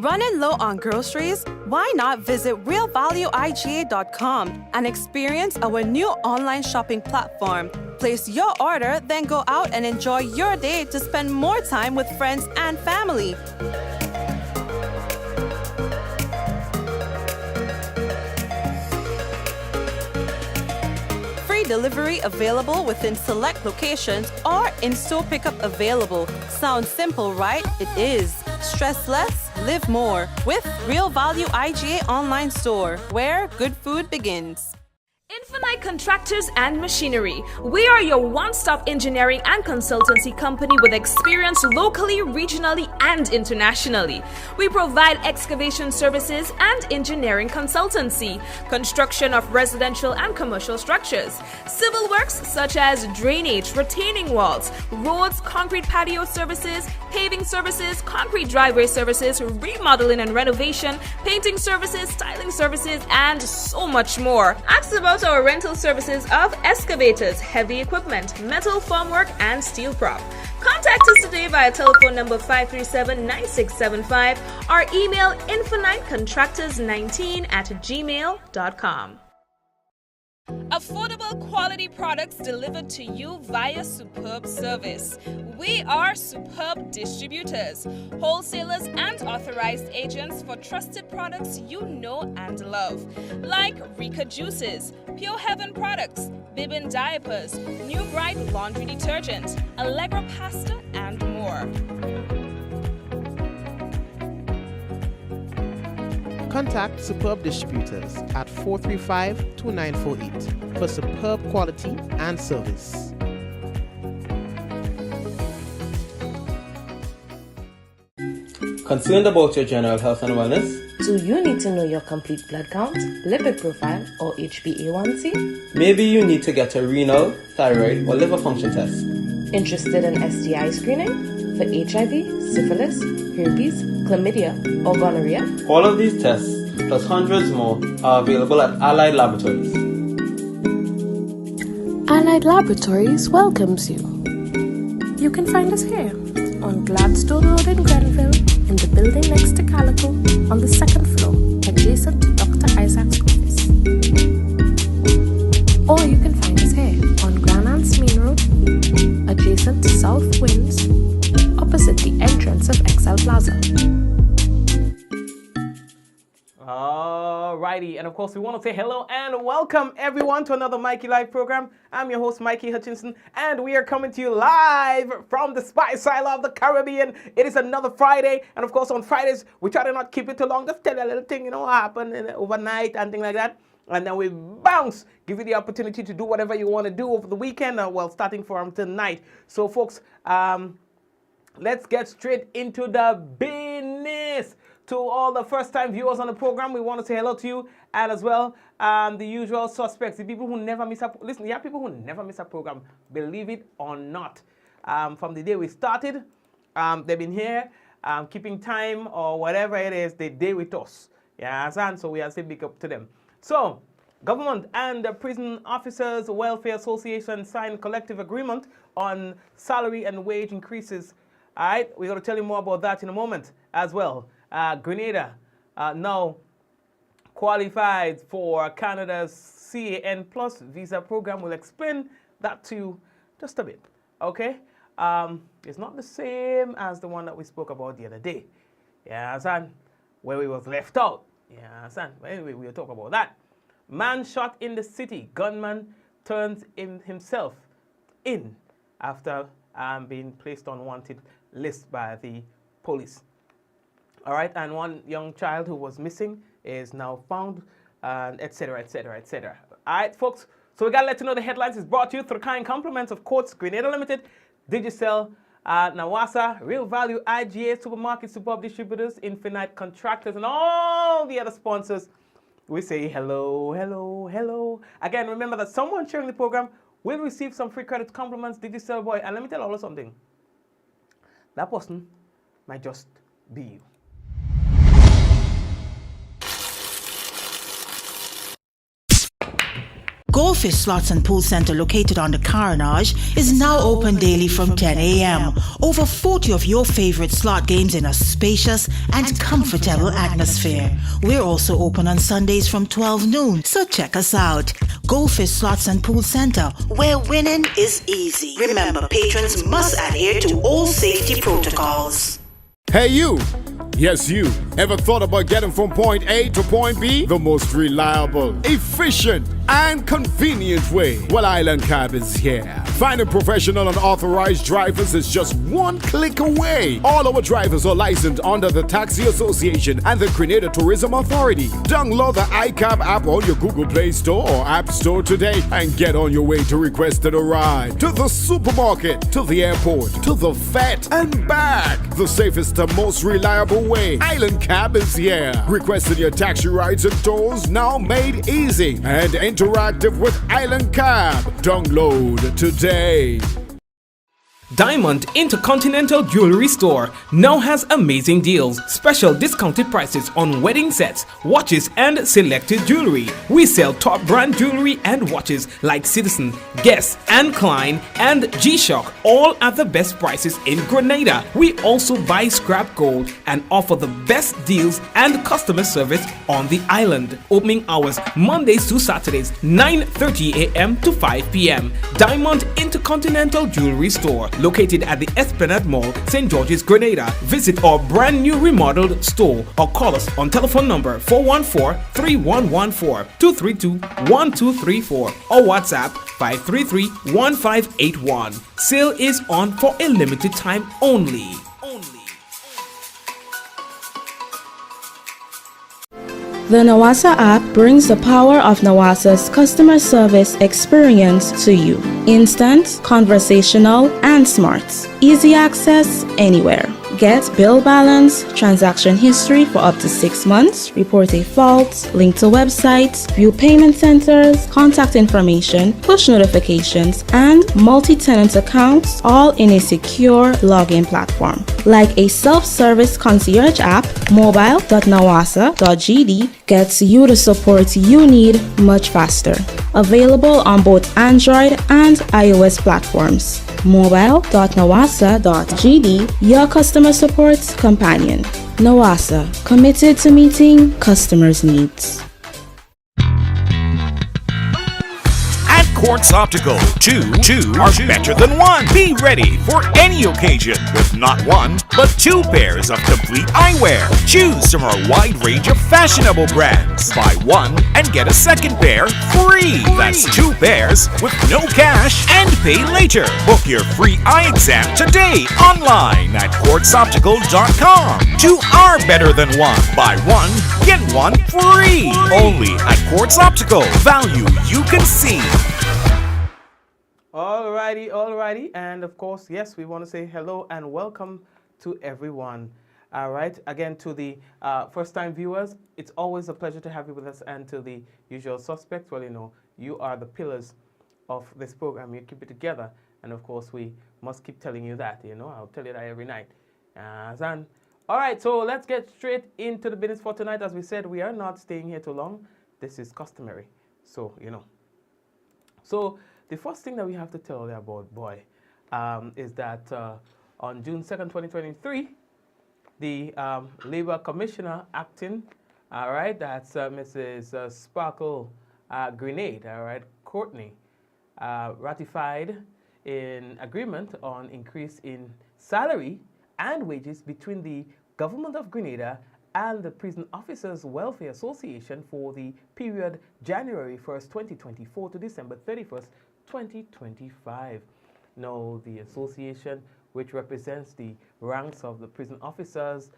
Running low on groceries? Why not visit realvalueiga.com and experience our new online shopping platform? Place your order, then go out and enjoy your day to spend more time with friends and family. Free delivery available within select locations or in-store pickup available. Sounds simple, right? It is. Stress less, live more with Real Value IGA online store, where good food begins. Infinite Contractors and Machinery. We are your one-stop engineering and consultancy company with experience locally, regionally, and internationally. We provide excavation services and engineering consultancy, construction of residential and commercial structures, civil works such as drainage, retaining walls, roads, concrete patio services, paving services, concrete driveway services, remodeling and renovation, painting services, styling services, and so much more. Ask about our rental services of excavators, heavy equipment, metal formwork, and steel prop. Contact us today via telephone number 537-9675 or email infinitecontractors19@gmail.com. Affordable quality products delivered to you via superb service. We are Superb Distributors, wholesalers and authorized agents for trusted products you know and love, like Rika Juices, Pure Heaven products, Bibin diapers, New Bright laundry detergent, Allegra pasta, and more. Contact Superb Distributors at 435-2948 for superb quality and service. Concerned about your general health and wellness? Do you need to know your complete blood count, lipid profile, or HbA1c? Maybe you need to get a renal, thyroid, or liver function test. Interested in STI screening? For HIV, syphilis, herpes, chlamydia, or gonorrhea? All of these tests, plus hundreds more, are available at Allied Laboratories. Allied Laboratories welcomes you. You can find us here on Gladstone Road in Grenville, in the building next to Calico, on the second floor, adjacent to Dr. Isaac's office. Or you can find us here on Grand Anse Main Road, adjacent to South Winds, opposite the entrance of Excel Plaza. Alrighty, and of course we want to say hello and welcome everyone to another Mikey Live program. I'm your host Mikey Hutchinson, and we are coming to you live from the Spice Isle of the Caribbean. It is another Friday, and of course on Fridays we try to not keep it too long, just tell you a little thing, happen overnight and things like that. And then we bounce, give you the opportunity to do whatever you want to do over the weekend, starting from tonight. So folks, let's get straight into the business. To all the first-time viewers on the program, we want to say hello to you, and as well, the usual suspects, the people who never miss a... Listen, there are people who never miss a program, believe it or not. From the day we started, they've been here, keeping time or whatever it is, they day with us. Yeah, and so we are saying big up to them. So, government and the Prison Officers Welfare Association signed collective agreement on salary and wage increases. All right, we're going to tell you more about that in a moment as well. Grenada now qualified for Canada's CAN Plus visa program. We'll explain that to you just a bit, okay? It's not the same as the one that we spoke about the other day. Yeah, son, where we was left out. Yeah, son. Anyway, we'll talk about that. Man shot in the city. Gunman turns himself in after being placed on wanted list by the police. All right, and one young child who was missing is now found, etc., etc., etc. All right, folks, so we got to let you know the headlines is brought to you through the kind compliments of Courts, Grenada Limited, Digicel, Nawasa, Real Value, IGA, Supermarket, Superb Distributors, Infinite Contractors, and all the other sponsors. We say hello, hello, hello. Again, remember that someone sharing the program will receive some free credit compliments, Digicel boy. And let me tell you all something. That person might just be you. Goldfish Slots and Pool Center, located on the Carnage, is now open daily from 10 a.m. Over 40 of your favorite slot games in a spacious and comfortable atmosphere. We're also open on Sundays from 12 noon, so check us out. Goldfish Slots and Pool Center, where winning is easy. Remember, patrons must adhere to all safety protocols. Hey you! Yes, you. Ever thought about getting from point A to point B? The most reliable, efficient, and convenient way? Well, Island Cab is here. Finding professional and authorized drivers is just one click away. All our drivers are licensed under the Taxi Association and the Grenada Tourism Authority. Download the iCab app on your Google Play Store or App Store today and get on your way to requesting a ride. To the supermarket, to the airport, to the vet, and back. The safest and most reliable way. Island Cab is here. Requesting your taxi rides and tours now made easy and interactive with Island Cab. Download today. Diamond Intercontinental Jewelry Store now has amazing deals, special discounted prices on wedding sets, watches, and selected jewelry. We sell top brand jewelry and watches like Citizen, Guess, and Klein, and G-Shock, all at the best prices in Grenada. We also buy scrap gold and offer the best deals and customer service on the island. Opening hours Mondays to Saturdays, 9:30 a.m. to 5 p.m. Diamond Intercontinental Jewelry Store, located at the Esplanade Mall, St. George's, Grenada. Visit our brand new remodeled store or call us on telephone number 414-3114, 232-1234 or WhatsApp 533-1581. Sale is on for a limited time only. The Nawasa app brings the power of Nawasa's customer service experience to you. Instant, conversational, and smart. Easy access anywhere. Get bill balance, transaction history for up to 6 months, report a fault, link to websites, view payment centers, contact information, push notifications, and multi-tenant accounts, all in a secure login platform. Like a self-service concierge app, mobile.nawasa.gd gets you the support you need much faster. Available on both Android and iOS platforms. Mobile.nawasa.gd, your customer support companion. Nawasa, committed to meeting customers' needs. Quartz Optical. Two are better than one. Be ready for any occasion with not one, but 2 pairs of complete eyewear. Choose from our wide range of fashionable brands. Buy one and get a second pair free. That's 2 pairs with no cash and pay later. Book your free eye exam today online at quartzoptical.com. 2 are better than one. Buy one, get one free. Only at Quartz Optical. Value you can see. Alrighty, and of course, yes, we want to say hello and welcome to everyone. All right, again, to the first-time viewers, it's always a pleasure to have you with us, and to the usual suspects, well, you know, you are the pillars of this program. You keep it together, and of course, we must keep telling you that, you know, I'll tell you that every night. All right, so let's get straight into the business for tonight. As we said, we are not staying here too long. This is customary, so, you know. So, the first thing that we have to tell you about, boy, is that on June 2nd, 2023, the Labor Commissioner acting, all right, that's Mrs. Sparkle Grenade, all right, Courtney, ratified an agreement on increase in salary and wages between the Government of Grenada and the Prison Officers Welfare Association for the period January 1st, 2024 to December 31st, 2025. Now, the association, which represents the ranks of the prison officers,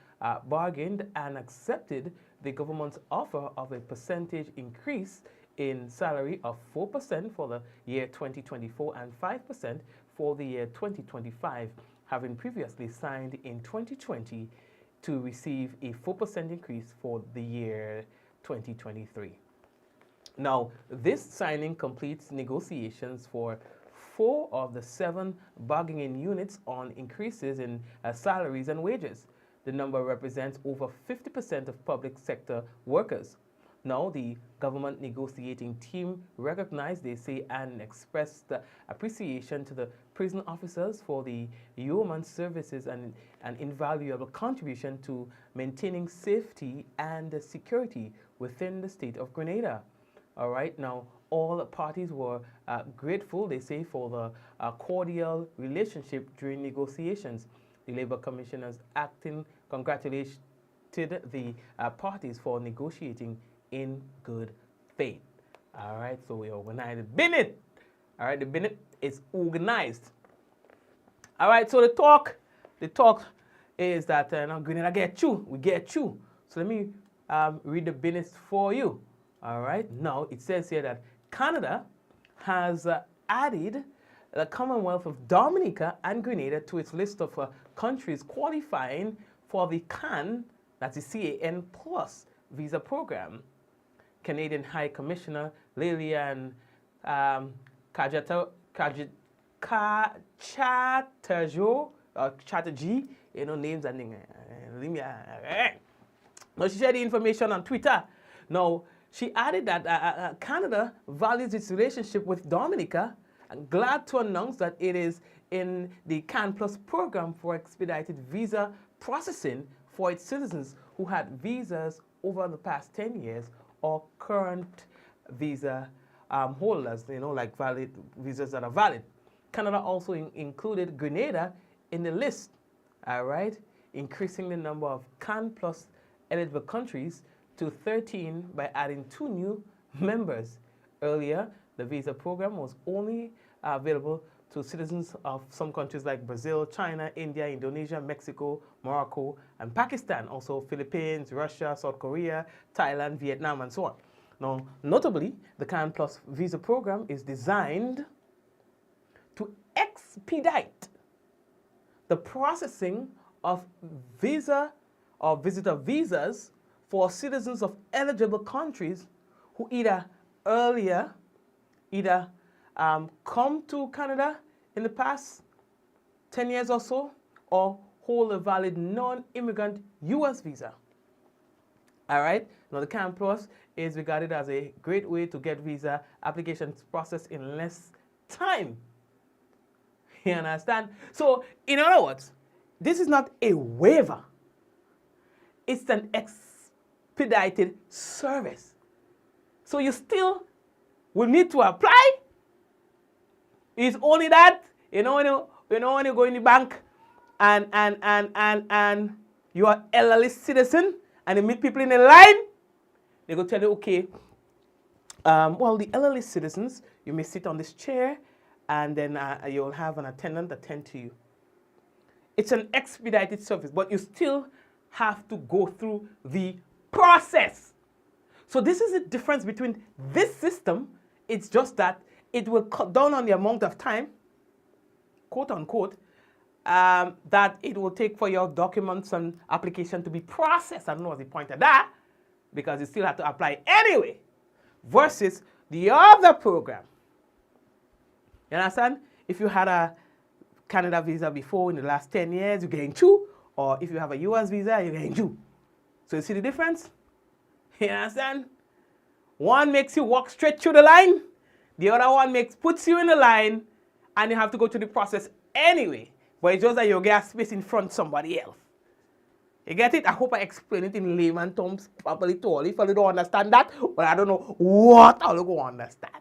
bargained and accepted the government's offer of a percentage increase in salary of 4% for the year 2024 and 5% for the year 2025, having previously signed in 2020 to receive a 4% increase for the year 2023. Now, this signing completes negotiations for 4 of the 7 bargaining units on increases in salaries and wages. The number represents over 50% of public sector workers. Now, the government negotiating team recognized, they say, and expressed appreciation to the prison officers for the yeoman services and an invaluable contribution to maintaining safety and security within the state of Grenada. All right, now all parties were grateful, they say, for the cordial relationship during negotiations. The Labour Commissioners acting congratulated the parties for negotiating in good faith. All right, so we organized the Bennett. All right, the Bennett is organized. All right, so the talk is that now Grenada we get you. So let me read the Bennett for you. All right, now it says here that Canada has added the Commonwealth of Dominica and Grenada to its list of countries qualifying for the CAN, that's the CAN Plus visa program. Canadian High Commissioner Lilian Chatterjee, you know, names and things. Now, she shared the information on Twitter. Now, she added that Canada values its relationship with Dominica and glad to announce that it is in the CAN Plus program for expedited visa processing for its citizens who had visas over the past 10 years or current visa holders, you know, like valid visas that are valid. Canada also included Grenada in the list, all right, increasing the number of CAN Plus eligible countries to 13 by adding 2 new members. Earlier, the visa program was only available to citizens of some countries like Brazil, China, India, Indonesia, Mexico, Morocco, and Pakistan, also Philippines, Russia, South Korea, Thailand, Vietnam, and so on. Now, notably, the CAN Plus visa program is designed to expedite the processing of visa or visitor visas for citizens of eligible countries who either come to Canada in the past 10 years or so, or hold a valid non-immigrant U.S. visa. All right, now the CAN Plus is regarded as a great way to get visa applications processed in less time. You understand? So, in other words, this is not a waiver. It's an expedited service. So you still will need to apply. It's only that, you know, when you go in the bank and you are elderly citizen and you meet people in a line, they go tell you, okay, well, the elderly citizens, you may sit on this chair and then you'll have an attendant attend to you. It's an expedited service, but you still have to go through the process. So this is the difference between this system. It's just that it will cut down on the amount of time, quote unquote, that it will take for your documents and application to be processed. I don't know what's the point of that, because you still have to apply anyway, versus the other program. You understand? If you had a Canada visa before in the last 10 years, you're getting 2, or if you have a US visa, you're getting 2. So you see the difference? You understand? One makes you walk straight through the line. The other one puts you in the line, and you have to go through the process anyway. But it's just that you get space in front of somebody else. You get it? I hope I explain it in layman terms properly to all. If you don't understand that, but I don't know what I'll go understand.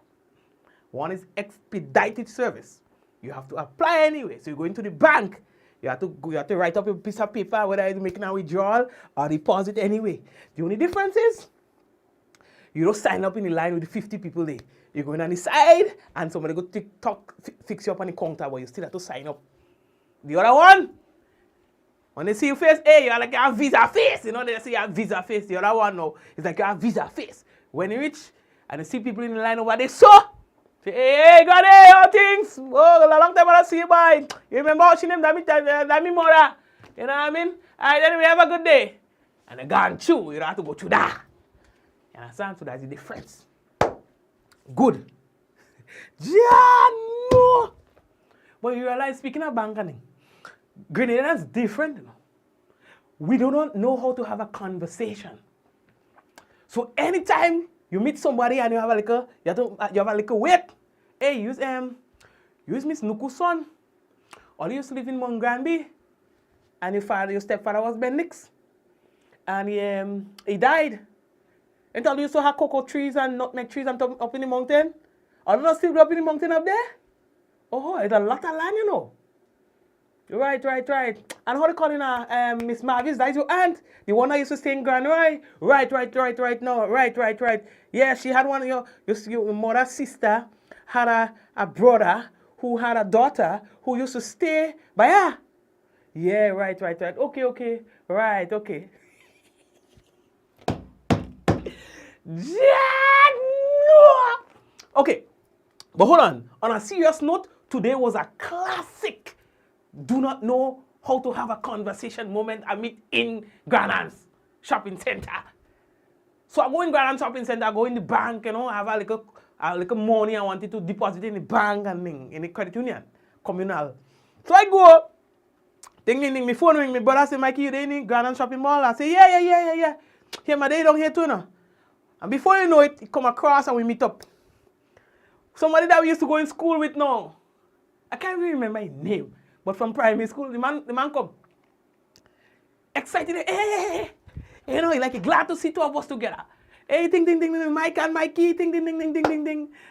One is expedited service. You have to apply anyway. So you go into the bank. You have to write up a piece of paper, whether you're making a withdrawal or deposit anyway. The only difference is you don't sign up in the line with the 50 people there. You're going on the side, and somebody go fix you up on the counter, but you still have to sign up. The other one, when they see your face, hey, you're like you have visa face. You know, they say you have visa face. The other one, no, it's like you have visa face. When you reach, and you see people in the line over there, so, say, hey, got it, all things. Oh, a long time I don't see you, boy. You remember how she named that me mother? You know what I mean? All right, then we have a good day. And they gone through. You don't have to go through that. You understand? So that's the difference. Good. Yeah, no. But you realize, speaking of banking, Grenada is different. You know? We do not know how to have a conversation. So anytime you meet somebody and you have a little weight, hey, use Miss Nuku's son. Or you used to live in Mount Granby, and your stepfather was Bendix, and he died. And you used to have cocoa trees and nutmeg trees up in the mountain. Are you not still up in the mountain up there? Oh, it's a lot of land, you know. Right. And how they call it Miss Marvis, that is your aunt. The one that used to stay in Grand Roy. Right. No, right. Yeah, she had one of your mother's sister had a brother who had a daughter who used to stay by her. Yeah, right. Okay. Right, okay. Okay, but hold on. On a serious note, today was a classic do not know how to have a conversation moment I meet in Granan's shopping center. So I go in Granan's shopping center, I go in the bank, I have a little money I wanted to deposit in the bank and in the credit union, communal. So I go, ding, my phone ring, my brother say, Mikey, you there in Granan's shopping mall? I say, yeah. Here, my day down here too now. And before you know it, he come across and we meet up. Somebody that we used to go in school with now. I can't even remember his name. But from primary school, the man come. Excited, hey. You know, like glad to see two of us together. Hey, ding, Mike and Mikey, ding.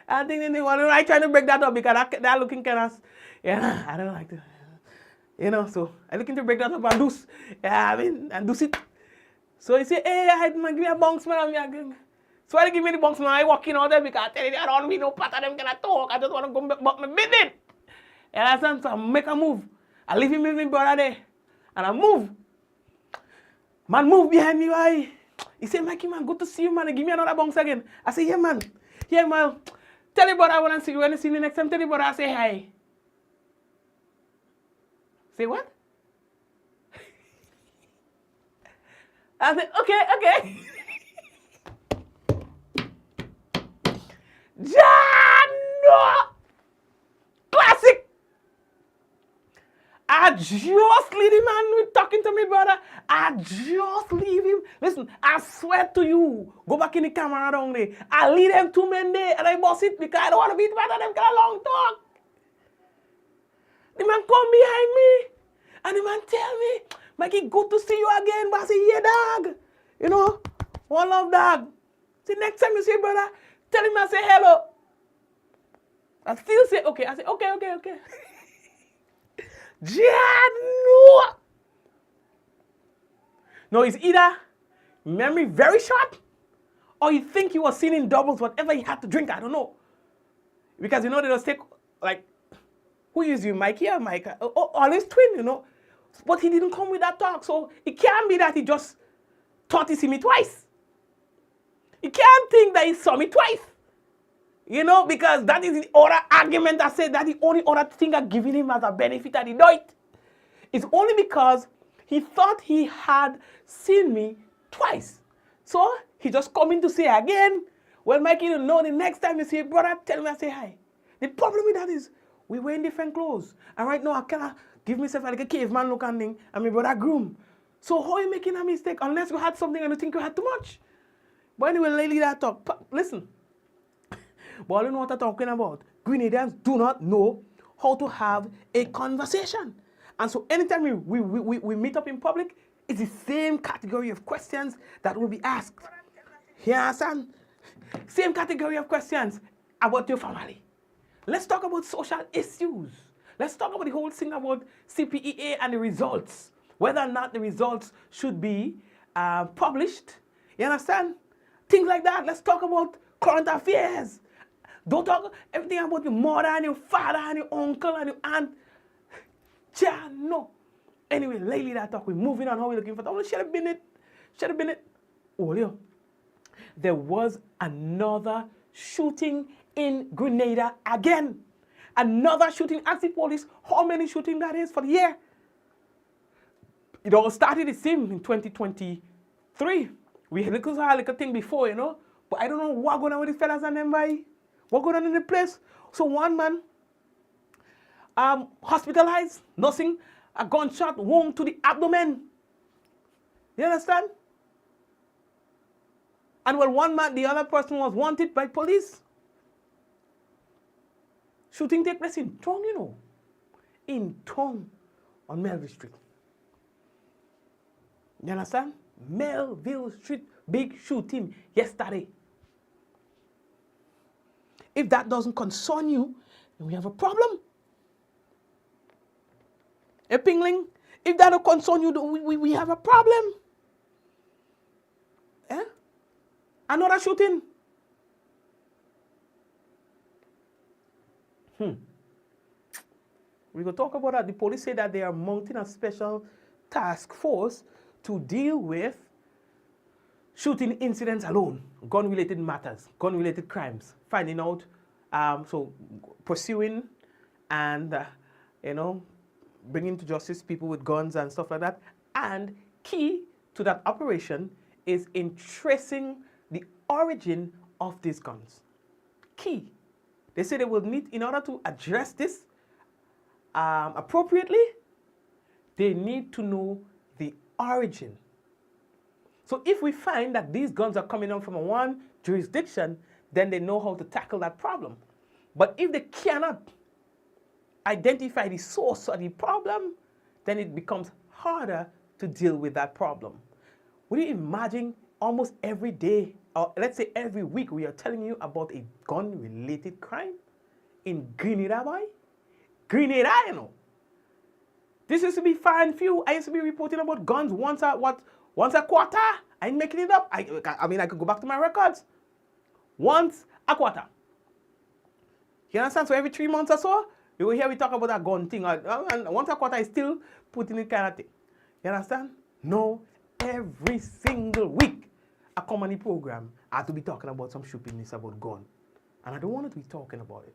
And ding. Well, I trying to break that up because they're looking kind of, I don't like to, so I'm looking to break that up and deuce. And deuce it. So he say, hey, I give me a bounce, man. So I give me the bounce, man. I walk in all there because I tell you, I don't want no part of them can talk. I just want to go back my business. And I said, so I make a move. I leave him with my brother there. And I move. Man move behind me, why? He said, Mikey, man, good to see you, man. Give me another bounce again. I say, yeah, man. Tell your brother I want to see you. When you see me next time, tell your brother I say hi. Say what? I said, okay. Jano! Classic! I just leave the man with talking to me, brother. I just leave him. Listen, I swear to you, go back in the camera down there. I leave them 2 men there and I boss it because I don't want to be part of them kind of long talk. The man come behind me and the man tell me, Mikey, good to see you again. But I say, yeah, dog. One love, dog. See, next time you see brother, tell him I say hello. I still say, okay. I say, okay. Jano! No, it's either memory very short or you think he was seeing in doubles whatever he had to drink. I don't know. Because, they just take, like, who is you, Mikey or Mike? Or his twin, But he didn't come with that talk. So it can't be that he just thought he see me twice. You can't think that he saw me twice. Because that is the other argument I said that the only other thing I'm giving him as a benefit that he do it. It's only because he thought he had seen me twice. So he just coming to say again. Well, Mikey, you know the next time you see a brother, tell me I say hi. The problem with that is we wear different clothes. And right now I cannot give myself like a caveman look and thing and my brother groom. So how are you making a mistake unless you had something and you think you had too much? But anyway, lately that talk. Listen. But you know what I'm talking about. Grenadians do not know how to have a conversation. And so anytime we meet up in public, it's the same category of questions that will be asked. You understand? Same category of questions about your family. Let's talk about social issues. Let's talk about the whole thing about CPEA and the results. Whether or not the results should be published. You understand? Things like that. Let's talk about current affairs. Don't talk everything about your mother and your father and your uncle and your aunt. No. Anyway, lately that talk, we're moving on. How we're looking for that. Should have been it. Oh, yeah. There was another shooting in Grenada again. Another shooting. Ask the police how many shooting that is for the year. It all started, it seemed, in 2023. We had a little thing before, But I don't know what going on with these fellas and them, boy. What going on in the place? So one man hospitalized, nursing, a gunshot wound to the abdomen. You understand? And well, one man, the other person was wanted by police. Shooting take place in Tong, you know. In Tong on Melville Street. You understand? Melville Street, big shooting yesterday. If that doesn't concern you, then we have a problem. A Pingling, if that don't concern you, we have a problem. Eh? Another shooting. We will talk about that. The police say that they are mounting a special task force to deal with shooting incidents alone, gun-related matters, gun-related crimes, finding out, so pursuing and, bringing to justice people with guns and stuff like that. And key to that operation is in tracing the origin of these guns. Key. They say they will need, in order to address this appropriately, they need to know the origin. So if we find that these guns are coming out from one jurisdiction, then they know how to tackle that problem. But if they cannot identify the source of the problem, then it becomes harder to deal with that problem. Would you imagine almost every day, or let's say every week, we are telling you about a gun-related crime in Grenada, boy? Grenada, you know. This used to be far and few. I used to be reporting about guns once a quarter. I ain't making it up. I mean, I could go back to my records. Once a quarter. You understand? So every 3 months or so, you will hear me talk about that gun thing. And once a quarter, I still put in it kind of thing. You understand? No, every single week, a comedy program, I have to be talking about some stupidness about gun. And I don't want to be talking about it.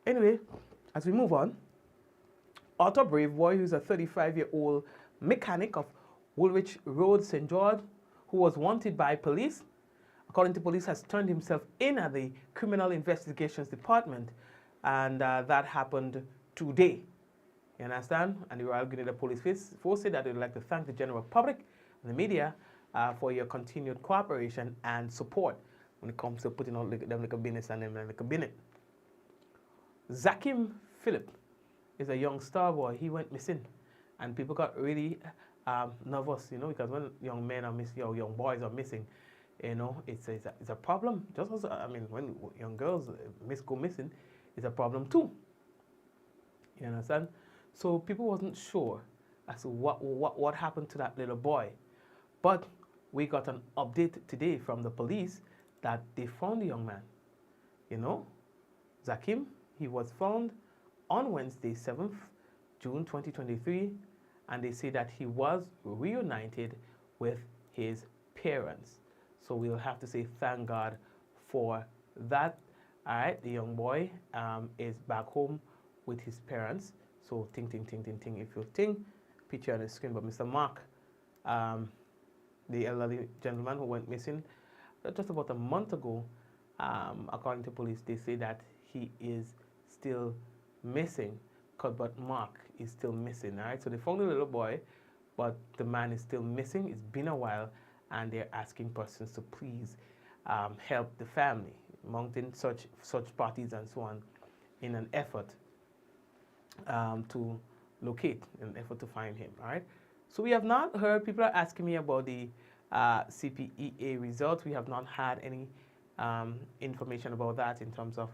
Anyway, as we move on, Arthur Braveboy, who's a 35-year-old mechanic of Woolwich Road, St. George, who was wanted by police, according to police, has turned himself in at the Criminal Investigations Department, and that happened today. You understand? And the Royal Grenada Police Force said that they would like to thank the general public and the media for your continued cooperation and support when it comes to putting out them like a business and them like a business. Zakim Philip is a young star boy. He went missing, and people got really nervous, because when young men are missing, or young boys are missing, it's a problem. Just as when young girls go missing, it's a problem too. You understand? So people wasn't sure as to what happened to that little boy, but we got an update today from the police that they found the young man. Zakim, he was found on Wednesday, 7th June 2023, and they say that he was reunited with his parents. So we'll have to say thank God for that. All right, the young boy is back home with his parents. So ting. If you think, picture on the screen. But Mr. Mark, the elderly gentleman who went missing just about a month ago, according to police, they say that he is still missing. But Mark is still missing. All right, so they found the little boy, but the man is still missing. It's been a while, and they're asking persons to please help the family, mounting such parties and so on, in an effort to locate, in an effort to find him. All right. So we have not heard. People are asking me about the CPEA results. We have not had any information about that in terms of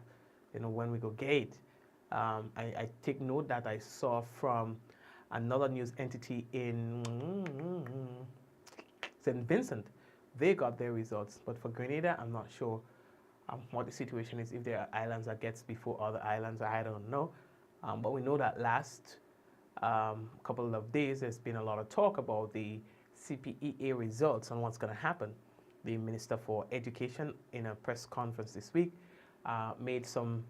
when we go gate. I take note that I saw from another news entity in St. Vincent, they got their results. But for Grenada, I'm not sure what the situation is. If there are islands that gets before other islands, I don't know. But we know that last couple of days, there's been a lot of talk about the CPEA results and what's going to happen. The Minister for Education, in a press conference this week, made some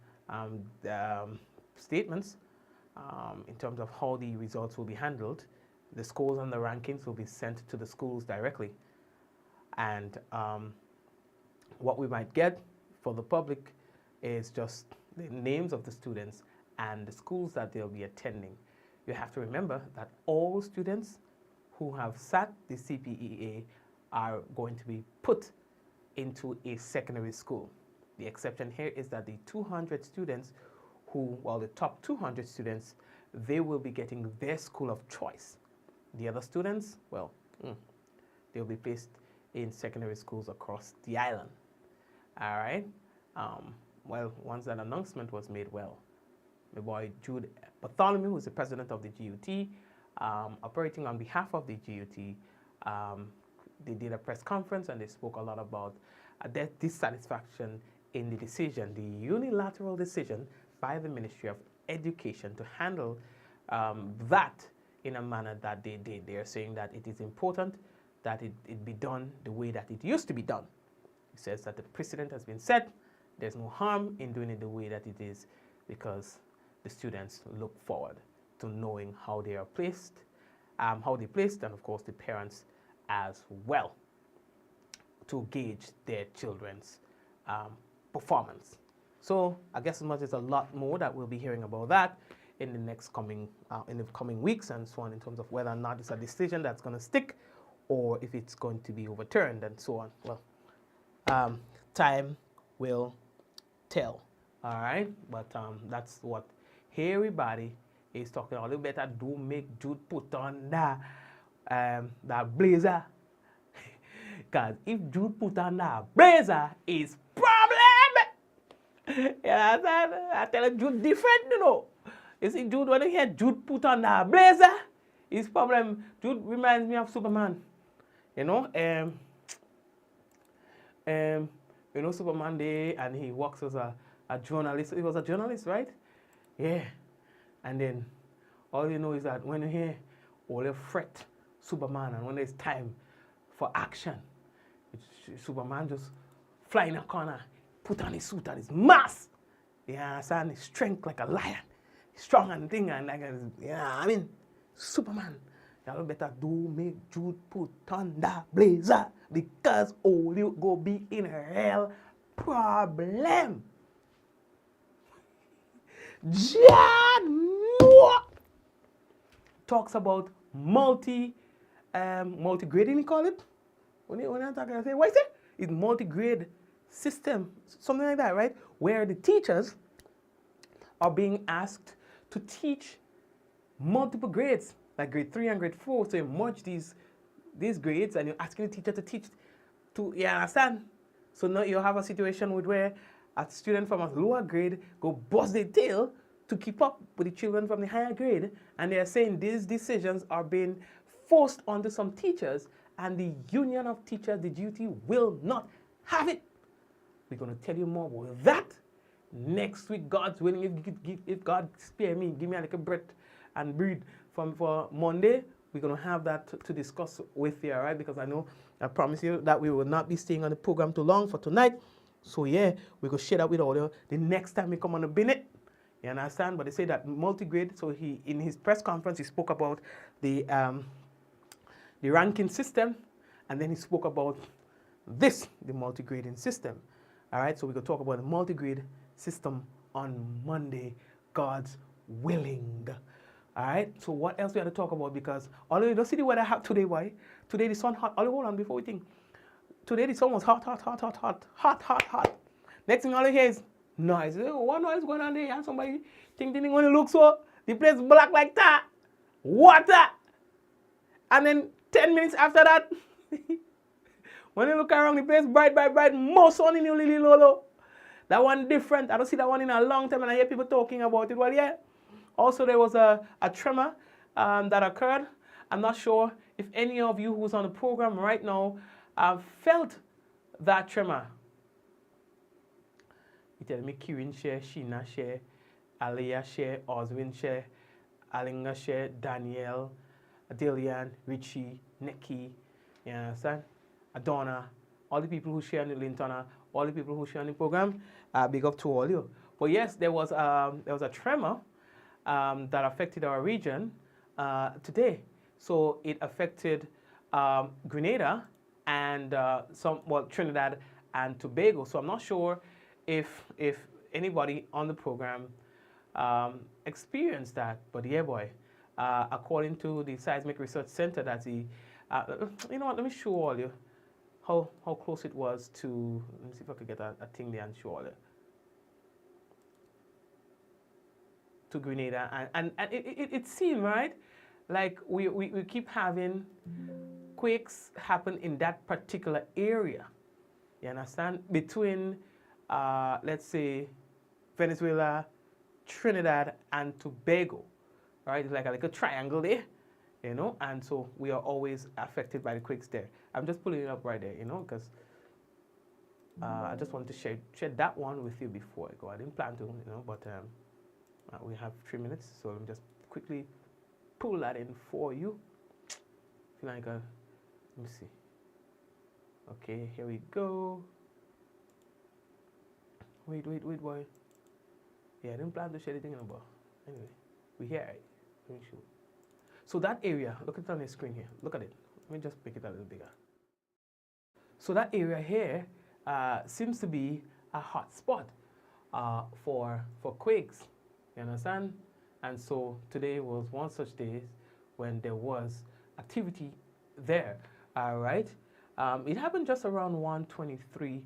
statements in terms of how the results will be handled. The scores and the rankings will be sent to the schools directly. And what we might get for the public is just the names of the students and the schools that they'll be attending. You have to remember that all students who have sat the CPEA are going to be put into a secondary school. The exception here is that the 200 students the top 200 students, they will be getting their school of choice. The other students, well, they'll be placed in secondary schools across the island. All right. Well, once that announcement was made, well, my boy Jude Bartholomew, who's the president of the GUT, operating on behalf of the GUT, they did a press conference and they spoke a lot about their dissatisfaction in the decision, the unilateral decision by the Ministry of Education to handle that in a manner that they did. They are saying that it is important that it be done the way that it used to be done. He says that the precedent has been set. There's no harm in doing it the way that it is because the students look forward to knowing how they are placed, and of course the parents as well to gauge their children's performance. So I guess as much as a lot more that we'll be hearing about that in the coming weeks and so on, in terms of whether or not it's a decision that's going to stick or if it's going to be overturned and so on. Well, time will tell. All right, but that's what everybody is talking about. You better do make Jude put on that blazer, because if Jude put on that blazer, it's problem. Yeah, I tell you, Jude different, you know. You see, Jude, when you hear Jude put on that blazer, it's problem. Jude reminds me of Superman. You know, Superman Day, and he works as a journalist. He was a journalist, right? Yeah. And then all you know is that when you hear all the threat Superman, and when there's time for action, Superman just fly in a corner, put on his suit and his mask. You understand? His strength like a lion, strong and thing, and like Superman. Y'all better do make Jude put on that blazer, because all you go be in hell problem. John talks about multi-grading, you call it? When I talk, I say, what is it? It's multi-grade system, something like that, right? Where the teachers are being asked to teach multiple grades, like grade 3 and grade 4. So you merge these grades and you're asking the teacher to teach you understand? So now you have a situation where a student from a lower grade go bust their tail to keep up with the children from the higher grade, and they are saying these decisions are being forced onto some teachers, and the Union of Teachers, the GUT, will not have it. We're going to tell you more about that next week, God's willing. If God spare me, give me a little breath and breathe for Monday, we're going to have that to discuss with you, all right? Because I promise you that we will not be staying on the program too long for tonight. So yeah, we're going to share that with all you the next time we come on the Binet. You understand? But they say that multi-grade, so in his press conference, he spoke about the ranking system, and then he spoke about the multi-grading system. All right, so we're going to talk about the multi-grade system on Monday, God's willing. All right, so what else we have to talk about? Because although you don't see the weather hot today, why? Today the sun hot. Hold on before we think. Today the sun was hot. Next thing all you hear is noise. What noise going on there? And somebody think when you look so, the place black like that. Water. And then 10 minutes after that, when you look around, the place bright, more sun in your little lolo. That one different. I don't see that one in a long time, and I hear people talking about it. Well, yeah. Also, there was a tremor that occurred. I'm not sure if any of you who's on the program right now felt that tremor. You tell me Kirin share, Sheena share, Aliyah share, Oswin share, Alinga share, Danielle, Adelian, Richie, Neki, you understand? Adonna, all the people who share on the Lintona, all the people who share on the program, big up to all you. But yes, there was a tremor that affected our region today. So it affected Grenada and Trinidad and Tobago. So I'm not sure if anybody on the program experienced that, but yeah, boy, according to the Seismic Research Center, that's you know what? Let me show all you. how close it was to, let me see if I could get a thing there and show all it. To Grenada, and it seemed, right, like we keep having quakes happen in that particular area. You understand? Between, let's say, Venezuela, Trinidad, and Tobago, right? It's like a triangle there, you know, and so we are always affected by the quakes there. I'm just pulling it up right there, you know, because I just wanted to share that one with you before I go. I didn't plan to, you know, but we have 3 minutes, so let me just quickly pull that in for you. Feel like let me see. Okay, here we go. Wait, boy. Yeah, I didn't plan to share anything about. Anyway, we here. Right? Let me show. So that area, look at it on the screen here. Look at it. Let me just make it a little bigger. So that area here seems to be a hot spot for quakes. You understand? And so today was one such day when there was activity there. All right. It happened just around 1:23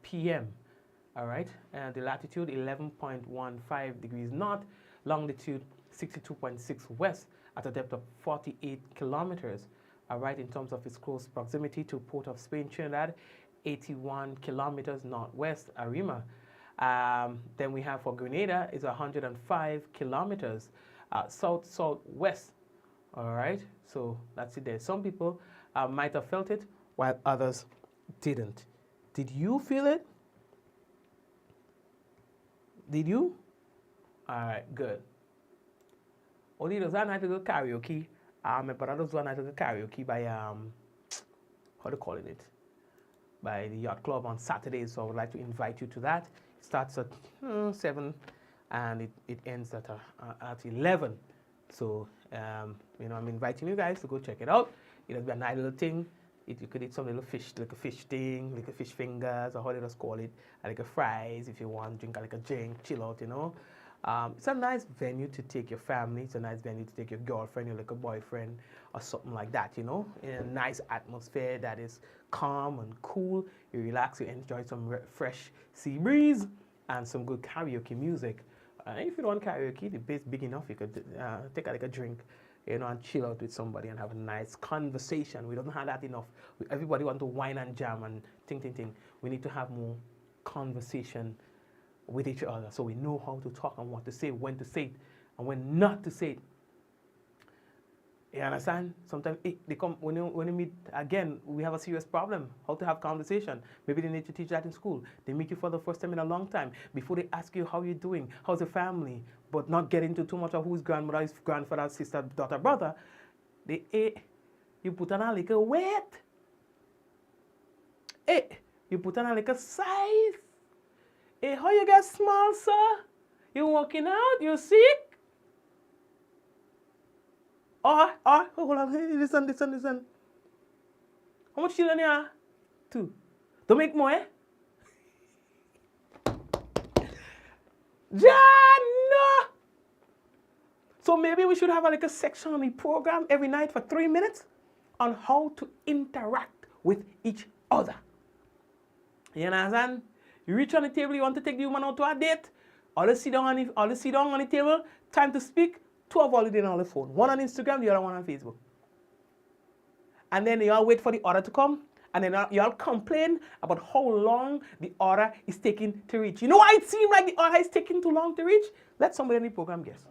p.m. All right. And the latitude 11.15 degrees north, longitude 62.6 west, at a depth of 48 kilometers. All right. In terms of its close proximity to Port of Spain, Trinidad, 81 kilometers northwest, Arima. Then we have for Grenada is 105 kilometers southwest. All right, so that's it there. Some people might have felt it while others didn't. Did you feel it? Did you? All right, good. Only those are night to go karaoke. My brother does one night to go karaoke by how do you call it? By the yacht club on Saturday. So I would like to invite you to that. It starts at 7 and it ends at 11. So, you know, I'm inviting you guys to go check it out. It'll be a nice little thing. You could eat some little fish, like a fish thing, like a fish fingers, or how they just call it, like a fries if you want, drink like a drink, chill out, you know. It's a nice venue to take your family. It's a nice venue to take your girlfriend, your like a boyfriend, or something like that, you know. In a nice atmosphere that is calm and cool. You relax, you enjoy some fresh sea breeze and some good karaoke music. If you don't want karaoke, the bass big enough, you could take like a drink, you know, and chill out with somebody and have a nice conversation. We don't have that enough. Everybody want to wine and jam and ting. We need to have more conversation with each other, so we know how to talk and what to say, when to say it, and when not to say it. You understand? Sometimes they come when you meet again. We have a serious problem. How to have conversation? Maybe they need to teach that in school. They meet you for the first time in a long time. Before they ask you how you're doing, how's the family, but not get into too much of who's grandmother, is grandfather, sister, daughter, brother. You put on a little weight. You put on a little size. How you get small, sir? You walking out? You sick? Hold on. Hey, listen. How much children you have? 2. Don't make more, eh? John, no! So maybe we should have like a section on the program every night for 3 minutes on how to interact with each other. You understand? You reach on the table, you want to take the woman out to a date, all they sit down on the table, time to speak, 2 of all the day on the phone. One on Instagram, the other one on Facebook. And then you all wait for the order to come, and then you all complain about how long the order is taking to reach. You know why it seems like the order is taking too long to reach? Let somebody in the program guess.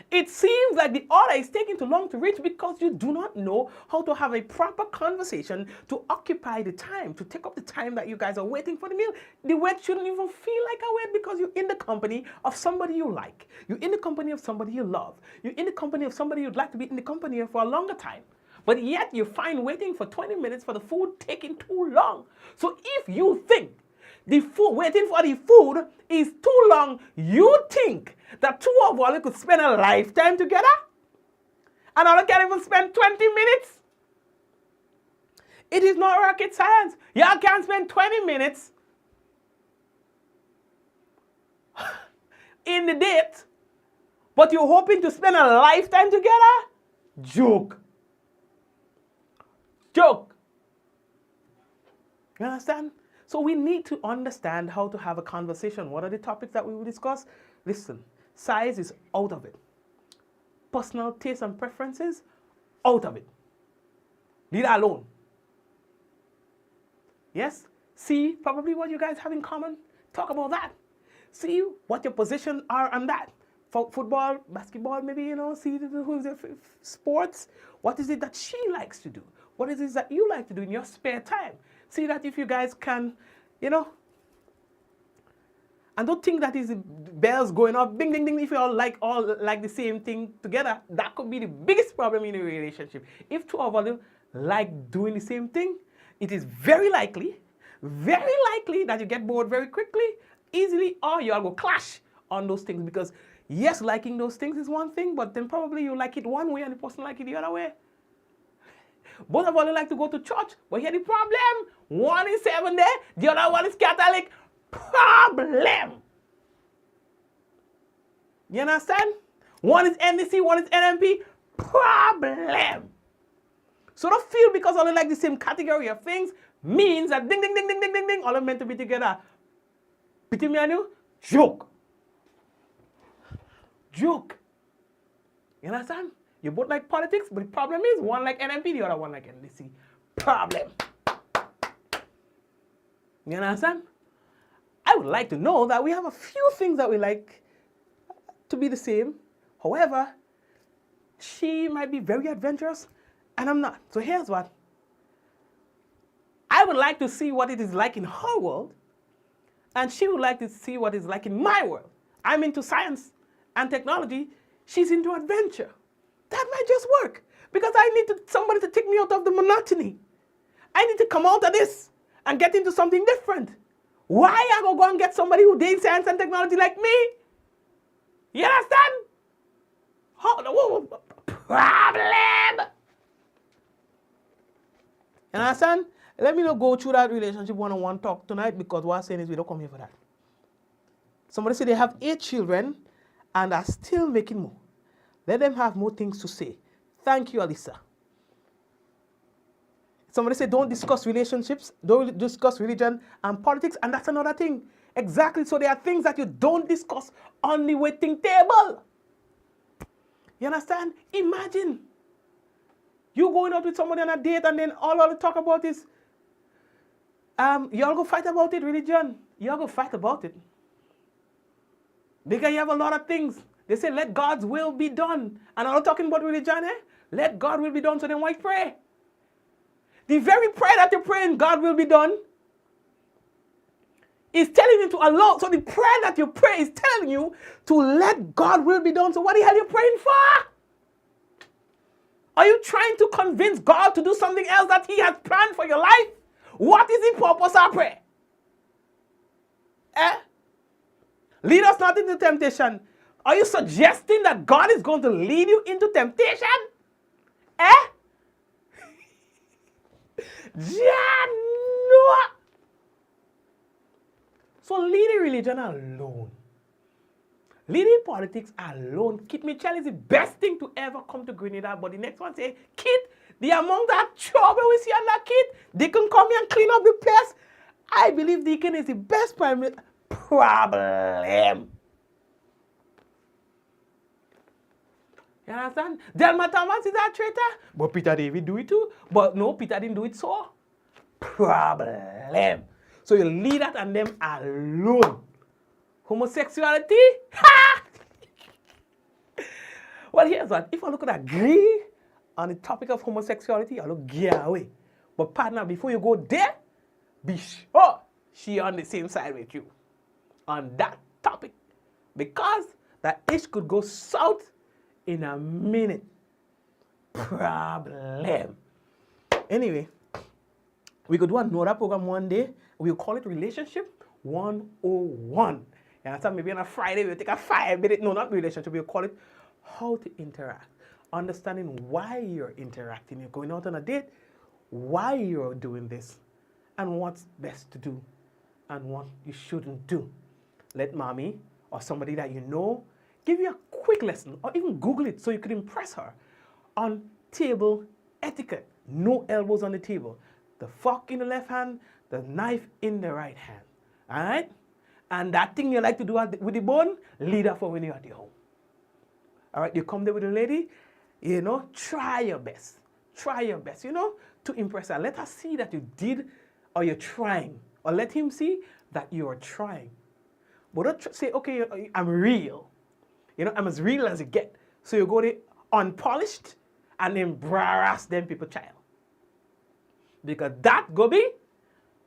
It seems like the order is taking too long to reach because you do not know how to have a proper conversation to occupy the time, to take up the time that you guys are waiting for the meal. The wait shouldn't even feel like a wait because you're in the company of somebody you like. You're in the company of somebody you love. You're in the company of somebody you'd like to be in the company of for a longer time. But yet you find waiting for 20 minutes for the food taking too long. So if you think the food, waiting for the food is too long, you think that 2 of you could spend a lifetime together? And all can't even spend 20 minutes? It is not rocket science. Y'all can't spend 20 minutes in the date, but you're hoping to spend a lifetime together? Joke. You understand? So we need to understand how to have a conversation. What are the topics that we will discuss? Listen, size is out of it. Personal tastes and preferences, out of it. Leave that alone. Yes? See probably what you guys have in common. Talk about that. See what your positions are on that. Football, basketball, maybe, you know, see who's your sports. What is it that she likes to do? What is it that you like to do in your spare time? See that if you guys can, you know, and don't think that is bells going off, ding, ding, ding, if you all like the same thing together. That could be the biggest problem in a relationship. If two of you like doing the same thing, it is very likely that you get bored very quickly, easily, or you all go clash on those things. Because yes, liking those things is one thing, but then probably you like it one way and the person like it the other way. Both of you like to go to church, but here the problem. One is Seventh-day, the other one is Catholic. Problem. You understand? One is NDC, one is NMP. Problem. So don't feel because all like the same category of things means that ding, ding, ding, ding, ding, ding, ding, all are meant to be together. Between me and you, joke. Joke. You understand? You both like politics, but the problem is one like NMP, the other one like NDC. Problem. You understand? I would like to know that we have a few things that we like to be the same. However, she might be very adventurous and I'm not. So here's what. I would like to see what it is like in her world, and she would like to see what it's like in my world. I'm into science and technology. She's into adventure. That might just work because I need somebody to take me out of the monotony. I need to come out of this and get into something different. Why I go and get somebody who does science and technology like me? You understand? Problem. You understand? Let me not go through that relationship one-on-one talk tonight because what I'm saying is we don't come here for that. Somebody said they have 8 children and are still making more. Let them have more things to say. Thank you, Alisa. Somebody said don't discuss relationships, don't discuss religion and politics, and that's another thing. Exactly, so there are things that you don't discuss on the waiting table. You understand? Imagine you going out with somebody on a date and then all they talk about is, y'all go fight about it, religion. Y'all go fight about it. Because you have a lot of things. They say, let God's will be done. And I'm not talking about religion, eh? Let God's will be done, so then why pray? The very prayer that you're praying, God will be done, is telling you to allow. So the prayer that you pray is telling you to let God will be done. So what the hell are you praying for? Are you trying to convince God to do something else that he has planned for your life? What is the purpose of prayer? Lead us not into temptation. Are you suggesting that God is going to lead you into temptation? So leading religion alone. Leading politics alone. Kit Mitchell is the best thing to ever come to Grenada. But the next one say, Kit, the amount of trouble we see on that Kit, they can come here and clean up the place. I believe Deacon is the best prime minister. Problem. You understand? Delma Thomas is a traitor. But Peter David do it too. But no, Peter didn't do it so. Problem. So you leave that and them alone. Homosexuality? Ha! Well, here's what. If I look at agree on the topic of homosexuality, I look gear away. But partner, before you go there, be sure she on the same side with you on that topic. Because that ish could go south in a minute. Problem. Anyway, we could do another program one day. We'll call it Relationship 101. You understand? Maybe on a Friday, we'll take a 5-minute, no, not relationship, we'll call it How to Interact. Understanding why you're interacting. You're going out on a date, why you're doing this, and what's best to do, and what you shouldn't do. Let mommy or somebody that you know give you a quick lesson, or even Google it so you could impress her on table etiquette. No elbows on the table. The fork in the left hand, the knife in the right hand. All right? And that thing you like to do with the bone, leave that for when you're at your home. All right? You come there with a lady, you know, try your best. Try your best, you know, to impress her. Let her see that you did or you're trying. Or let him see that you are trying. But don't say, okay, I'm real. You know, I'm as real as you get. So you go there unpolished and embarrass them people child. Because that go be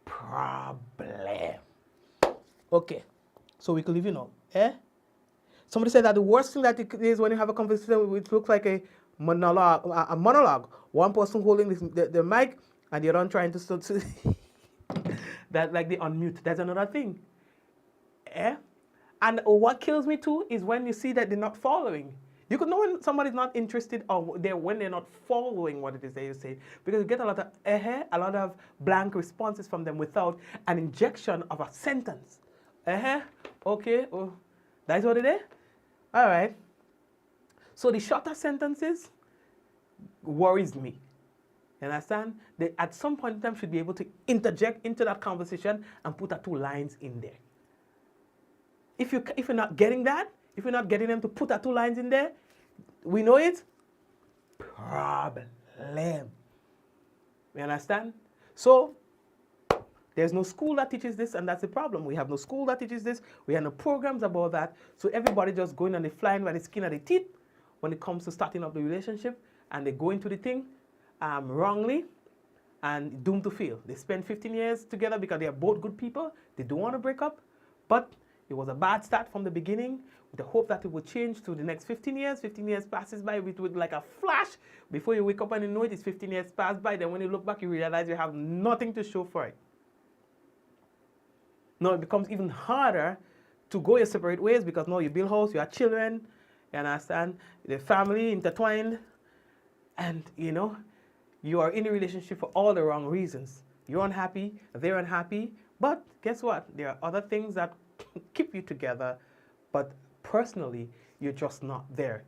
problem. Okay, so we could leave you now. Eh? Somebody said that the worst thing that it is when you have a conversation which looks like a monologue. One person holding the mic and the other one trying to that like they unmute. That's another thing. Eh? And what kills me too is when you see that they're not following. You could know when somebody's not interested or when they're not following what it is that you say, because you get a lot of blank responses from them without an injection of a sentence. Okay, oh, that's what it is? All right. So the shorter sentences worries me. You understand? They, at some point in time, should be able to interject into that conversation and put 2 lines in there. If you're not getting that, if you're not getting them to put 2 lines in there, we know it. Problem. You understand? So there's no school that teaches this, and that's the problem. We have no school that teaches this. We have no programs about that. So everybody just going and they flying by the skin of their teeth when it comes to starting up the relationship, and they go into the thing wrongly and doomed to fail. They spend 15 years together because they are both good people. They don't want to break up, but it was a bad start from the beginning with the hope that it would change to the next 15 years. 15 years passes by with like a flash. Before you wake up and you know it, it's 15 years passed by. Then when you look back, you realize you have nothing to show for it. Now it becomes even harder to go your separate ways because now you build house, you have children, you understand, the family intertwined, and you know, you are in a relationship for all the wrong reasons. You're unhappy, they're unhappy, but guess what? There are other things that keep you together, but personally, you're just not there,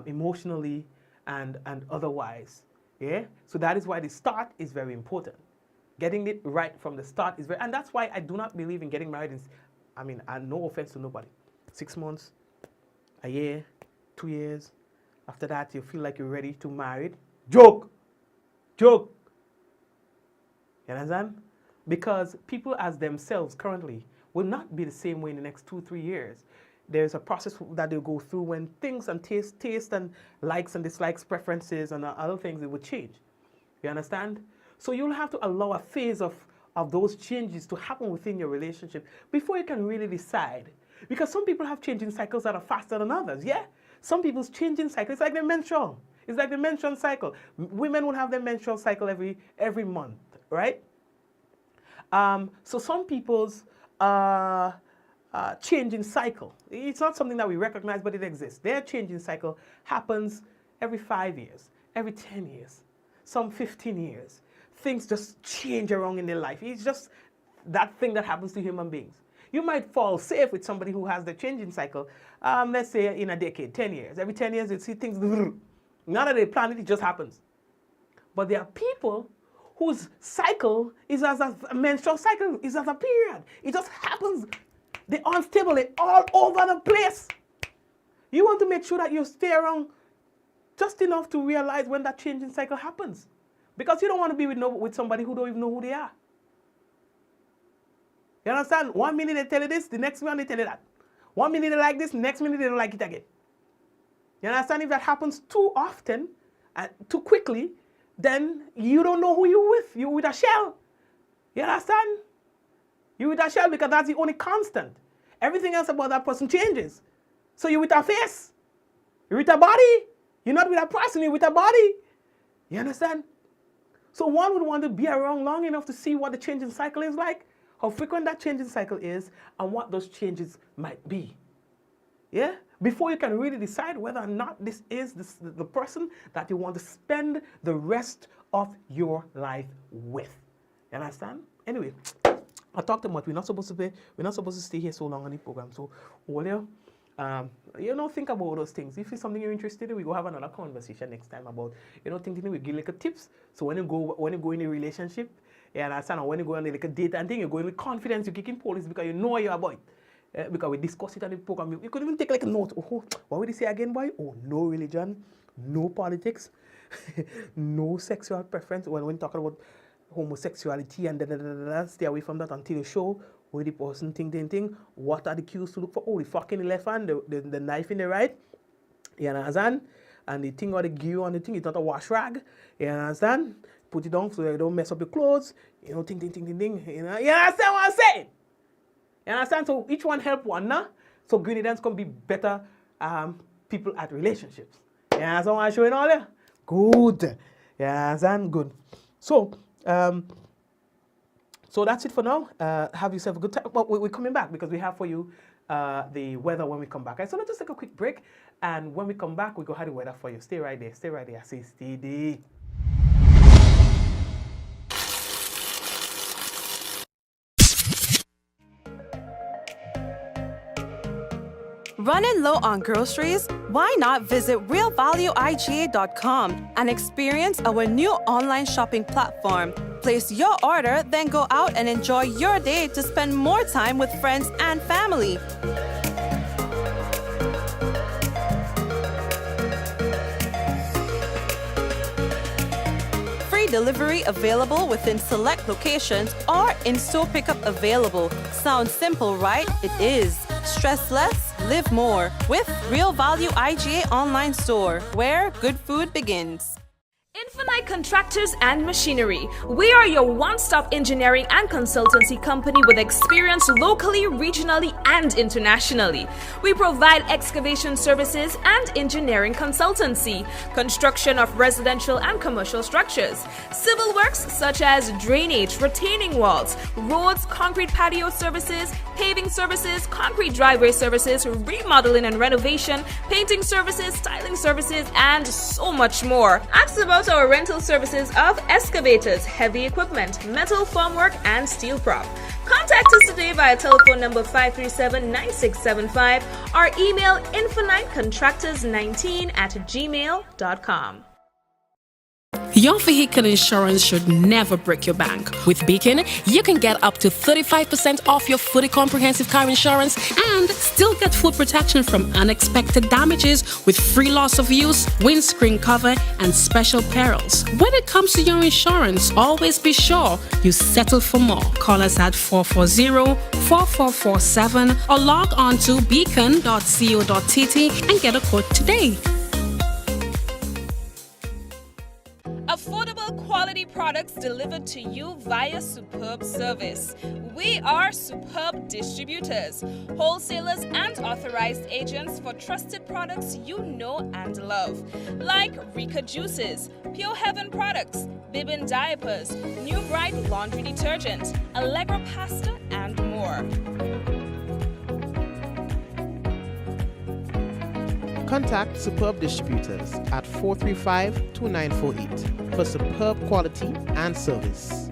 emotionally and otherwise. Yeah. So that is why the start is very important. Getting it right from the start is very, and that's why I do not believe in getting married. And no offense to nobody. 6 months, a year, 2 years. After that, you feel like you're ready to marry. Joke. You understand? Because people as themselves currently will not be the same way in the next 2-3 years. There's a process that they go through when things and taste and likes and dislikes, preferences and other things, it will change. You understand? So you'll have to allow a phase of those changes to happen within your relationship before you can really decide. Because some people have changing cycles that are faster than others, yeah? Some people's changing cycle, it's like their menstrual. It's like the menstrual cycle. Women will have their menstrual cycle every month, right? So some people's changing cycle, it's not something that we recognize, but it exists. Their changing cycle happens every 5 years, every 10 years, some 15 years. Things just change around in their life. It's just that thing that happens to human beings. You might fall safe with somebody who has the changing cycle, let's say in a decade, 10 years. Every 10 years, you see things, not that they plan it, it just happens. But there are people whose cycle is as a menstrual cycle, is as a period. It just happens. They're unstable, they're all over the place. You want to make sure that you stay around just enough to realize when that changing cycle happens. Because you don't want to be with somebody who don't even know who they are. You understand? 1 minute they tell you this, the next minute they tell you that. 1 minute they like this, the next minute they don't like it again. You understand? If that happens too often, and too quickly, then you don't know who you're with. You're with a shell. You understand? You're with a shell because that's the only constant. Everything else about that person changes. So you're with a face. You're with a body. You're not with a person, you're with a body. You understand? So one would want to be around long enough to see what the changing cycle is like, how frequent that changing cycle is, and what those changes might be. Yeah? Before you can really decide whether or not this is the person that you want to spend the rest of your life with. You understand? Anyway, I talked about we're not supposed to stay here so long on the program. So think about those things. If it's something you're interested in, we go have another conversation next time about, thinking we give like a tips. So when you go in a relationship, You understand? And when you go on like a date and thing, you go in with confidence, you kick in police because you know you're a boy. Because we discuss it on the program. You could even take like a note. Oh, what would you say again, boy? Oh, no religion, no politics, no sexual preference. When talking about homosexuality and stay away from that until you show where the person think. What are the cues to look for? Oh, the fork in the left hand, the knife in the right. You understand? And the thing or the gear on the thing is not a wash rag. You understand? Put it down so you don't mess up your clothes. You know, ting. You know? You understand what I'm saying? You understand? So each one help one now. So Grenadians can be better people at relationships. You understand what I'm showing all there? Good. You understand? Good. So, so that's it for now. Have yourself a good time. Well, we're coming back because we have for you the weather when we come back. So let's just take a quick break. And when we come back, we go have the weather for you. Stay right there. Stay right there. I say steady. Running low on groceries? Why not visit realvalueiga.com and experience our new online shopping platform? Place your order, then go out and enjoy your day to spend more time with friends and family. Free delivery available within select locations or in-store pickup available. Sounds simple, right? It is. Stress less, live more with Real Value IGA online store, where good food begins. Infinite Contractors and Machinery. We are your one-stop engineering and consultancy company with experience locally, regionally, and internationally. We provide excavation services and engineering consultancy, construction of residential and commercial structures, civil works such as drainage, retaining walls, roads, concrete patio services, paving services, concrete driveway services, remodeling and renovation, painting services, styling services, and so much more. Ask about our rental services of excavators, heavy equipment, metal formwork, and steel prop. Contact us today via telephone number 537-9675 or email infinitecontractors19@gmail.com. Your vehicle insurance should never break your bank. With Beacon, you can get up to 35% off your fully comprehensive car insurance and still get full protection from unexpected damages with free loss of use, windscreen cover, and special perils. When it comes to your insurance, always be sure you settle for more. Call us at 440-4447 or log on to beacon.co.tt and get a quote today. Affordable quality products delivered to you via Superb Service. We are Superb Distributors, wholesalers and authorized agents for trusted products you know and love, like Rika Juices, Pure Heaven products, Bibbin diapers, New Bright laundry detergent, Allegra pasta, and more. Contact Superb Distributors at 435-2948 for superb quality and service.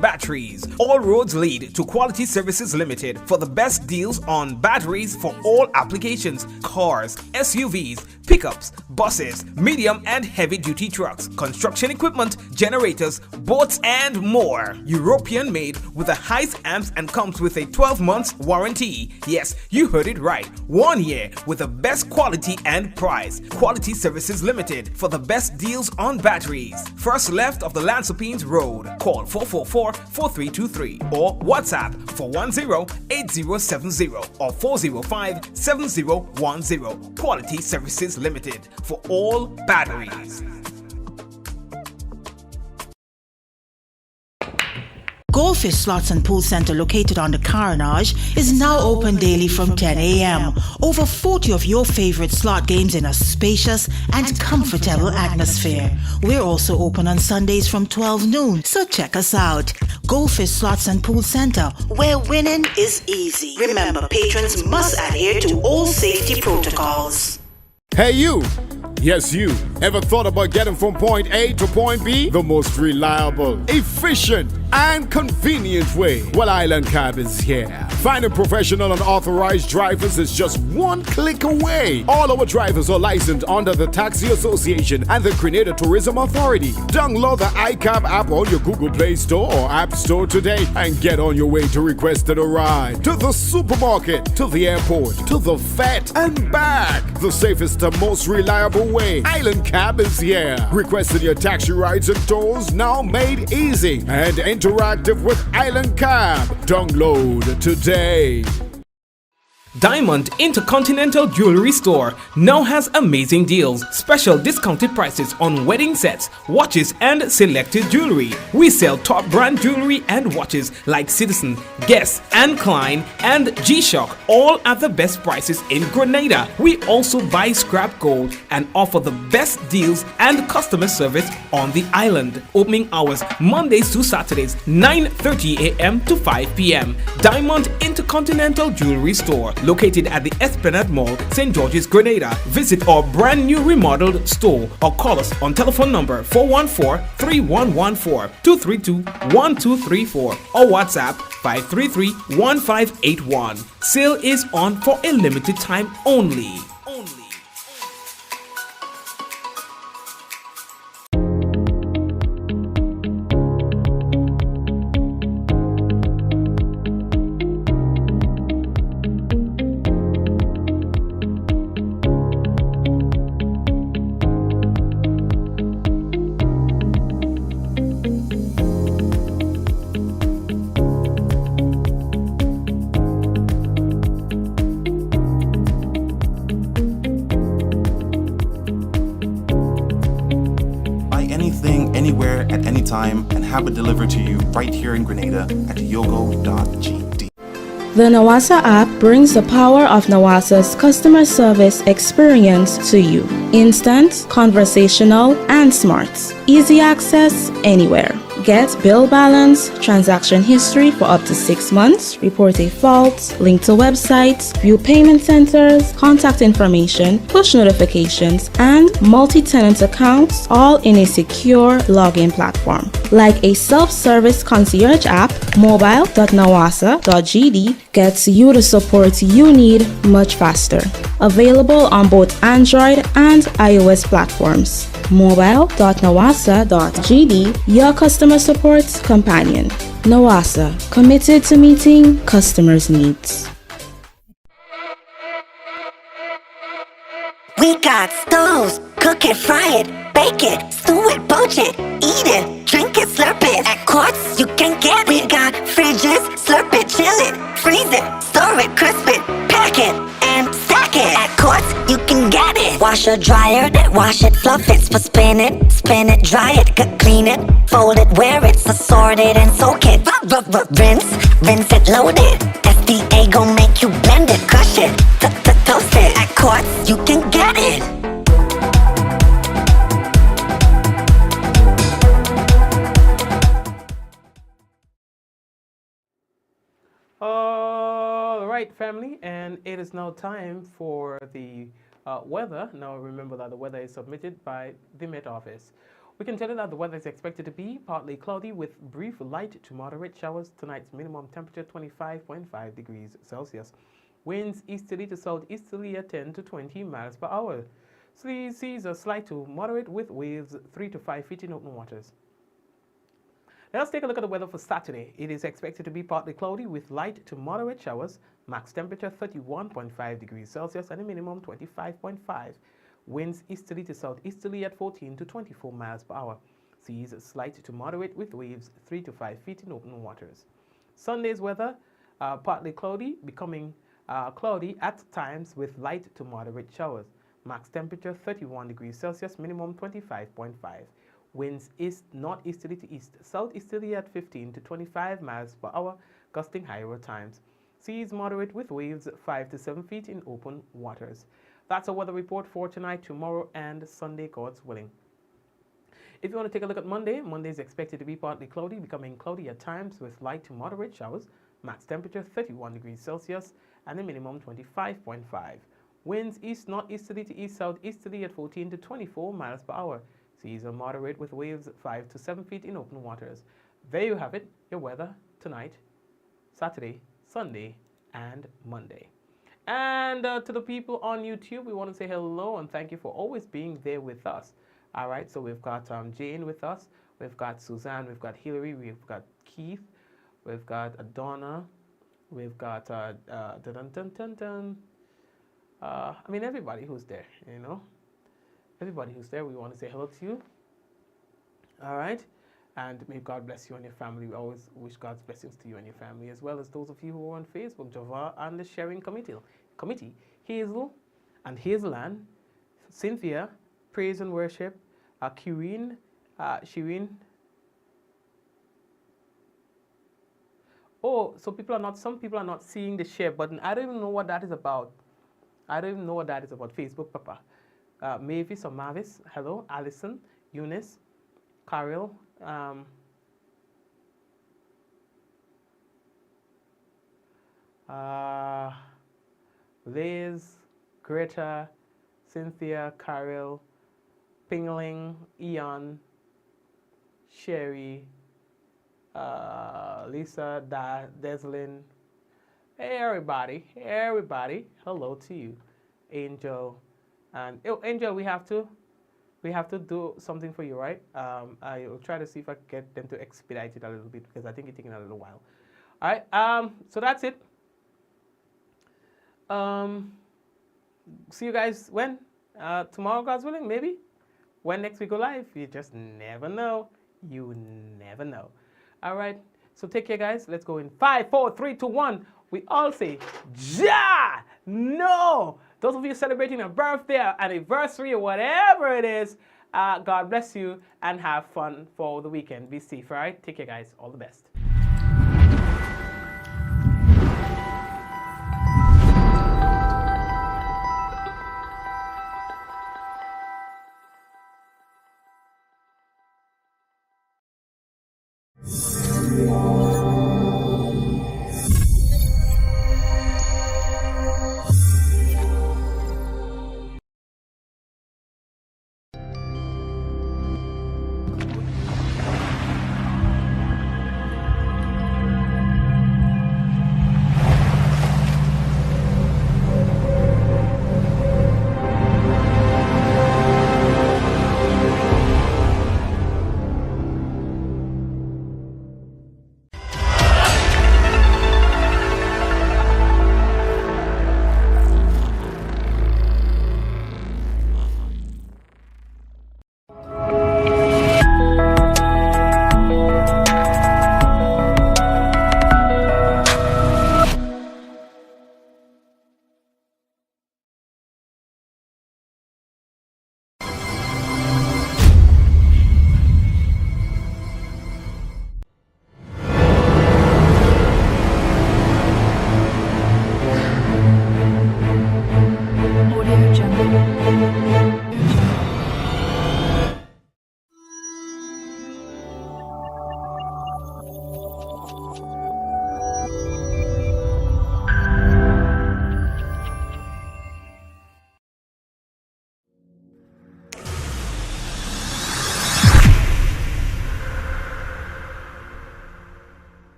Batteries. All roads lead to Quality Services Limited for the best deals on batteries for all applications, cars, SUVs, pickups, buses, medium and heavy duty trucks, construction equipment, generators, boats and more. European made with the highest amps and comes with a 12 months warranty. Yes, you heard it right. 1 year with the best quality and price. Quality Services Limited for the best deals on batteries. First left of the Lansopines Road. Call 444-4323 or WhatsApp 410-8070 or 405-7010. Quality Services Limited for all batteries. Goldfish Slots and Pool Center, located on the Carnage, is now open daily from 10 a.m. Over 40 of your favorite slot games in a spacious and comfortable atmosphere. We're also open on Sundays from 12 noon, so check us out. Goldfish Slots and Pool Center, where winning is easy. Remember, patrons must adhere to all safety protocols. Hey you! Yes, you. Ever thought about getting from point A to point B? The most reliable, efficient, and convenient way. Well, Island Cab is here. Finding professional and authorized drivers is just one click away. All our drivers are licensed under the Taxi Association and the Grenada Tourism Authority. Download the iCab app on your Google Play Store or App Store today and get on your way to requesting a ride. To the supermarket, to the airport, to the vet, and back. The safest and most reliable way. Island Cab is here. Requesting your taxi rides and tours now made easy and interactive with Island Cab. Download today. Diamond Intercontinental Jewelry Store now has amazing deals, special discounted prices on wedding sets, watches and selected jewelry. We sell top brand jewelry and watches like Citizen, Guess and Klein and G-Shock, all at the best prices in Grenada. We also buy scrap gold and offer the best deals and customer service on the island. Opening hours Mondays to Saturdays 9:30 a.m. to 5 p.m. Diamond Intercontinental Jewelry Store, located at the Esplanade Mall, St. George's, Grenada. Visit our brand new remodeled store or call us on telephone number 414-3114, 232-1234 or WhatsApp 533-1581. Sale is on for a limited time only. Anywhere at any time and have it delivered to you right here in Grenada at yogo.gd. The Nawasa app brings the power of Nawasa's customer service experience to you. Instant, conversational, and smart. Easy access anywhere. Get bill balance, transaction history for up to 6 months, report a fault, link to websites, view payment centers, contact information, push notifications, and multi-tenant accounts, all in a secure login platform. Like a self-service concierge app, mobile.nawasa.gd gets you the support you need much faster. Available on both Android and iOS platforms. mobile.nawasa.gd, your customer support companion. Nawasa, committed to meeting customers' needs. We got stoves, cook it, fry it, bake it, stew it, poach it, eat it, drink it, slurp it. At Quartz, you can get it. We got fridges, slurp it, chill it, freeze it, store it, crisp it, pack it, and stack it. At Quartz, you can get it. Washer, dryer, wash it, fluff it, spin it, dry it, clean it, fold it, wear it, assort it, and soak it. Rinse it, load it. SDA gon' make you blend it, crush it, toast it. At Quartz, you can get it. All right, family, and it is now time for the weather. Now remember that the weather is submitted by the Met Office. We can tell you that the weather is expected to be partly cloudy with brief light to moderate showers. Tonight's minimum temperature 25.5 degrees Celsius. Winds easterly to southeasterly at 10 to 20 miles per hour. Seas are slight to moderate with waves 3 to 5 feet in open waters. Let us take a look at the weather for Saturday. It is expected to be partly cloudy with light to moderate showers. Max temperature 31.5 degrees Celsius and a minimum 25.5. Winds easterly to southeasterly at 14 to 24 miles per hour. Seas slight to moderate with waves 3 to 5 feet in open waters. Sunday's weather, partly cloudy, becoming cloudy at times with light to moderate showers. Max temperature 31 degrees Celsius, minimum 25.5. Winds northeasterly to east, southeasterly at 15 to 25 miles per hour, gusting higher at times. Seas moderate with waves 5 to 7 feet in open waters. That's a weather report for tonight, tomorrow, and Sunday, God's willing. If you want to take a look at Monday, Monday is expected to be partly cloudy, becoming cloudy at times with light to moderate showers. Max temperature 31 degrees Celsius and a minimum 25.5. Winds northeasterly to east, southeasterly at 14 to 24 miles per hour. Seas are moderate with waves 5 to 7 feet in open waters. There you have it, your weather tonight, Saturday, Sunday, and Monday. And to the people on YouTube, we want to say hello and thank you for always being there with us. All right, so we've got Jane with us, we've got Suzanne, we've got Hillary, we've got Keith, we've got Adonna, we've got I mean everybody who's there, you know. Everybody who's there, we want to say hello to you. All right. And may God bless you and your family. We always wish God's blessings to you and your family, as well as those of you who are on Facebook, Java and the sharing committee. Hazel and Hazelan, Cynthia, praise and worship, Shireen. Oh, so some people are not seeing the share button. I don't even know what that is about. Facebook, Papa. Mavis or Mavis, hello. Allison, Eunice, Carol, Liz, Greta, Cynthia, Carol, Pingling, Ian, Sherry, Lisa, Deslin. Hey everybody, hello to you. Angel, and Angel, we have to do something for you, right? I'll try to see if I can get them to expedite it a little bit because I think it's taking a little while. All right, so that's it. See you guys when? Tomorrow, God's willing, maybe? When next we go live? You just never know. You never know. All right, so take care, guys. Let's go in 5, 4, 3, 2, 1. We all say, Ja! No! Those of you celebrating a birthday, an anniversary, or whatever it is, God bless you and have fun for the weekend. Be safe, all right? Take care, guys. All the best.